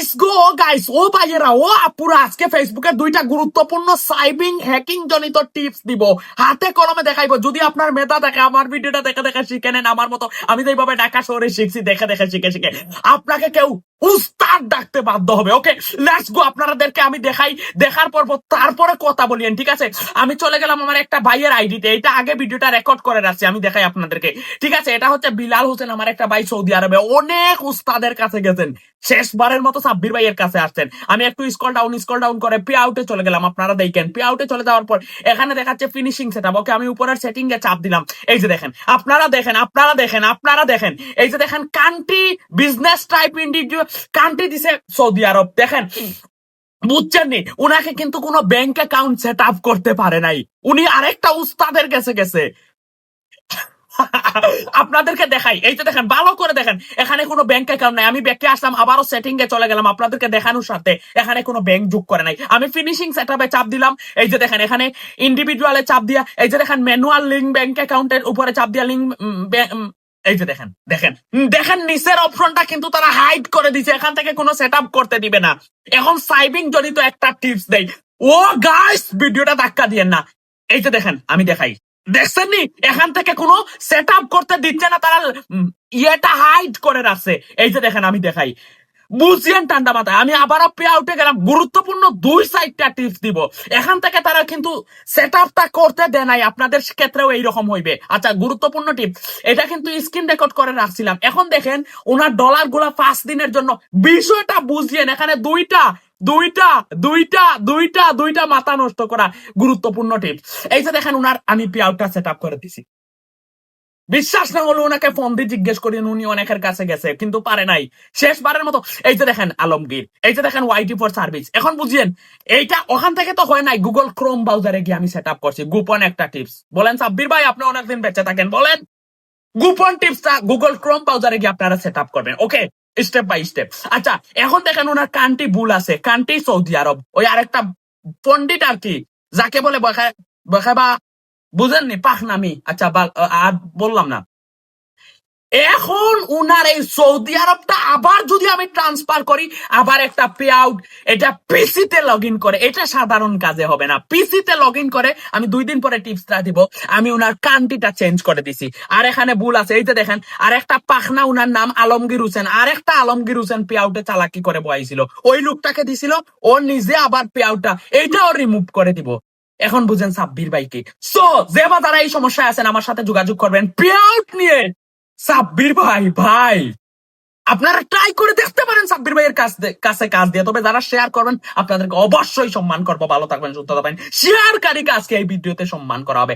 Let's go guys, ও ভাইয়েরা ও আপুরা, আজকে ফেসবুকে দুইটা গুরুত্বপূর্ণ সাইবিং হ্যাকিং জনিত টিপস দিব, হাতে কলমে দেখাইবো। যদি আপনার মেধা দেখে আমার ভিডিওটা দেখে দেখে শিখে নেন আমার মতো, আমি যেভাবে ঢাকা শহরে শিখছি দেখে দেখে শিখে শিখে, আপনাকে কেউ উস্তাদ ডাকতে বাধ্য হবে। ওকে, লেটস গো। আপনাদেরকে আমি দেখাই, দেখার পর তারপরে কথা বলিয়েন, ঠিক আছে? আমি চলে গেলাম আমার একটা ভাইয়ের আইডিতে, এটা আগে ভিডিওটা রেকর্ড করে রাখছি, আমি দেখাই আপনাদেরকে, ঠিক আছে? এটা হচ্ছে বিলাল হোসেন, আমার একটা ভাই সৌদি আরবে অনেক উস্তাদের কাছে গেছেন, শেষবারের মতো সাব্বির ভাইয়ের কাছে আসছেন। আমি একটু স্ক্রল ডাউন করে পে আউটে চলে গেলাম। আপনারা দেখেন, পে আউটে চলে যাওয়ার পর এখানে দেখাচ্ছে ফিনিশিং সেটআপ। ওকে, আমি উপরের সেটিং এ চাপ দিলাম। এই যে দেখেন, আপনারা দেখেন, এই যে দেখেন, country business type individual, country দিছে সৌদি আরব। দেখেন, বুঝছেন নি, উনাকে কিন্তু কোনো ব্যাংক অ্যাকাউন্ট সেট আপ করতে পারে নাই, উনি আরেকটা উস্তাদের কাছে গেছে। আপনাদেরকে দেখাই, এই যে দেখেন, ভালো করে দেখেন, এখানে কোনো ব্যাংক অ্যাকাউন্ট নাই। আমি ব্যাকে আসলাম, আবারও সেটিং এ চলে গেলাম আপনাদেরকে দেখানোর সাথে, এখানে কোনো ব্যাংক যোগ করে নাই। আমি ফিনিশিং সেটআপে চাপ দিলাম। এই যে দেখেন, এখানে ইন্ডিভিজুয়ালে চাপ দিয়া, এই যে দেখেন, ম্যানুয়াল লিঙ্ক ব্যাংক অ্যাকাউন্টের উপরে চাপ দিয়া লিঙ্ক, এই যে দেখেন দেখেন দেখেন, নিচের অপশনটা কিন্তু তারা হাইড করে দিছে, এখান থেকে কোনো সেটআপ করতে দিবে না। এখন সাইবিং জনিত একটা টিপস দেই। ও গাইস, ভিডিওটা ধাক্কা দিয়েন না। এই যে দেখেন, আমি দেখাই, দেখছেন নি, এখান থেকে কোনো সেট আপ করতে দিচ্ছে না তারা, ইয়েটা হাইড করে রাখছে। এই যে দেখেন, আমি দেখাই, বুঝিয়েন ঠান্ডা মাথায়। আমি আবারও পে আউটে গেলাম, গুরুত্বপূর্ণ দুই সাইডটা টিপস দিব। এখান থেকে তারা কিন্তু সেট আপটা করতে দেয় নাই, আপনাদের ক্ষেত্রেও এইরকম হইবে। আচ্ছা, গুরুত্বপূর্ণ টিপ, এটা কিন্তু স্ক্রিন রেকর্ড করে রাখছিলাম। এখন দেখেন, ওনার ডলার গুলা 5 দিনের জন্য, বিষয়টা বুঝিয়েন। এখানে দুইটা দুইটা দুইটা দুইটা দুইটা মাথা নষ্ট করা গুরুত্বপূর্ণ টিপস। এই যে দেখেন, উনার আমি পে আউটটা সেট আপ করে দিছি। বিশ্বাস না হলে ওনাকে ফোন দিয়ে জিজ্ঞেস করি, উনি অনেকের কাছে গেছে কিন্তু পারে নাই, শেষবারের মতো। এই যে দেখেন আলমগীর, এই যে দেখেন ওয়াইটি ফর সার্ভিস। এখন বুঝিয়েন, এইটা ওখান থেকে তো হয় নাই, গুগল ক্রোম ব্রাউজারে গিয়ে আমি সেট আপ করছি। গোপন একটা টিপস বলেন সাব্বির ভাই, আপনি অনেকদিন বেঁচে থাকেন, বলেন গোপন টিপসটা গুগল ক্রোম ব্রাউজারে গিয়ে আপনারা সেট আপ করবেন। ওকে, স্টেপ বাই স্টেপ। আচ্ছা, এখন দেখেন ওনার কান্ট্রি ভুল আছে, কান্ট্রি সৌদি আরব। ওই আরেকটা পন্ডিত আর কি, যাকে বলে বখাবা, বুঝেননি, পাখনামি। আচ্ছা, আর বললাম না। এখন উনার এই সৌদি আরবটা আবার যদি আমি ট্রান্সফার করি, আবার একটা পে আউট, এটা পিসিতে লগ ইন করে, এটা সাধারণ কাজে হবে না, পিসিতে লগ ইন করে। আমি 2 দিন পরে টিপসটা দিব। আমি উনার কান্ট্রিটা চেঞ্জ করে দিছি। আর এখানে ভুল আছে, এই যে দেখেন, আর একটা পাখনা, উনার নাম আলমগীর হোসেন, আর একটা আলমগীর হোসেন পে আউটে চালাকি করে বয়াইছিল, ওই লোকটাকে দিছিল, ও নিজে আবার পে আউটটা এইটাও রিমুভ করে দিব। এখন বুঝেন সাব্বির ভাইকে। সো যে বা যারা এই সমস্যায় আছেন, আমার সাথে যোগাযোগ করবেন পে আউট নিয়ে। সাব্বির ভাই, আপনারা ট্রাই করে দেখতে পারেন সাব্বির ভাইয়ের কাছে কাজ দিয়ে। তবে যারা শেয়ার করবেন, আপনাদেরকে অবশ্যই সম্মান করবো। ভালো থাকবেন, সুস্থ থাকবেন। শেয়ারকারীকে আজকে এই ভিডিওতে সম্মান করা হবে।